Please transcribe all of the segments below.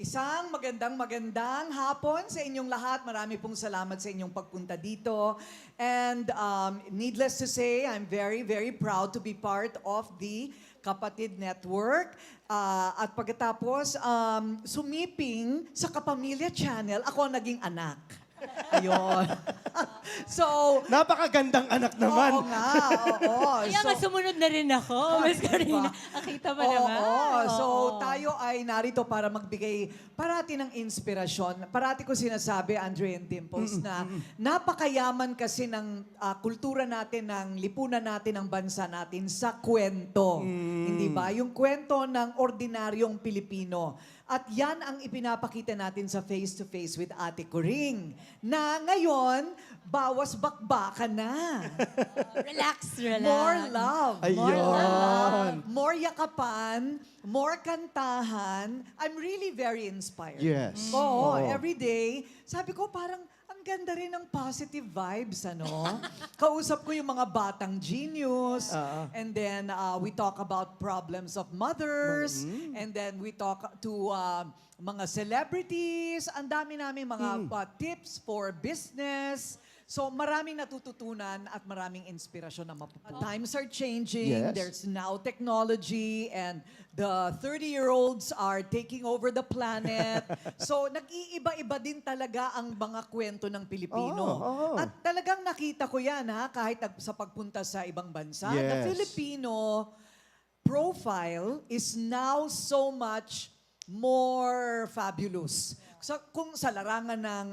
Isang magandang hapon sa inyong lahat. Marami pong salamat sa inyong pagpunta dito. And needless to say, I'm very proud to be part of the Kapatid Network. At pagkatapos, sumiping sa Kapamilya Channel, ako ang naging anak. Ayun. So, Napakagandang anak naman. oo nga, oo. Kaya nga sumunod na rin ako, Miss Karina. Nakita mo naman. Oo. So, Oo. tayo ay narito para magbigay parati ng inspirasyon. Parati ko sinasabi, Andre and Dimples, na napakayaman kasi ng kultura natin, ng lipunan natin, ng bansa natin sa kwento. Hindi ba? Yung kwento ng ordinaryong Pilipino. At yan ang ipinapakita natin sa Face to Face with Ate Coring. Na ngayon, bawas bakbakan na. Relax. More love. More Ayun. love. More yakapan. More kantahan. I'm really very inspired. Yes. Oo, Oo. every day. Sabi ko parang ang ganda rin ng positive vibes, ano? Kausap ko yung mga batang genius. And then we talk about problems of mothers. And then we talk to mga celebrities. Ang dami namin mga tips for business. So maraming natututunan at maraming inspirasyon na mapupunta. Times are changing. Yes. There's now technology and the 30-year-olds are taking over the planet. So nag-iiba-iba din talaga ang mga kwento ng Pilipino. Oo. At talagang nakita ko yan kahit sa pagpunta sa ibang bansa. The Yes. Filipino profile is now so much more fabulous. Kung sa larangan ng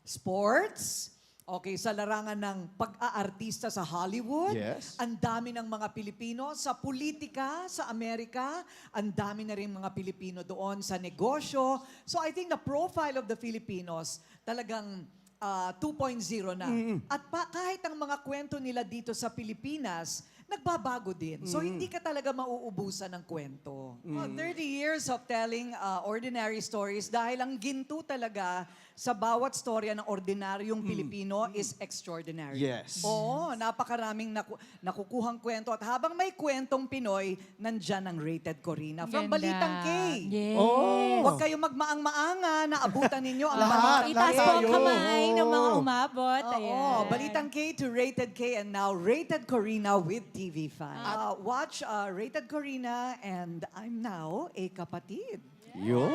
sports, okay, sa larangan ng pag-aartista sa Hollywood, Yes. ang dami ng mga Pilipino. Sa politika, sa Amerika, ang dami na rin mga Pilipino doon sa negosyo. So I think the profile of the Filipinos talagang 2.0 na. At kahit ang mga kwento nila dito sa Pilipinas, nagbabago din. So hindi ka talaga mauubusan ng kwento. 30 years of telling ordinary stories dahil ang ginto talaga sa bawat storya ng ordinaryong Pilipino is extraordinary. Yes. Oo, napakaraming nakukuhang kwento. At habang may kwentong Pinoy, nandyan ang Rated Corina. From Ganda. Balitang K. Yes. Oh. Huwag kayong magmaang-maanga na abutan ninyo ang Lahat. Balitang Itaas K. po ang Tayo. kamay ng mga Oo. umabot. Oo, Ayan. Balitang K to Rated K and now Rated Corina with TV5. Watch Rated Corina and I'm now a kapatid. Yun.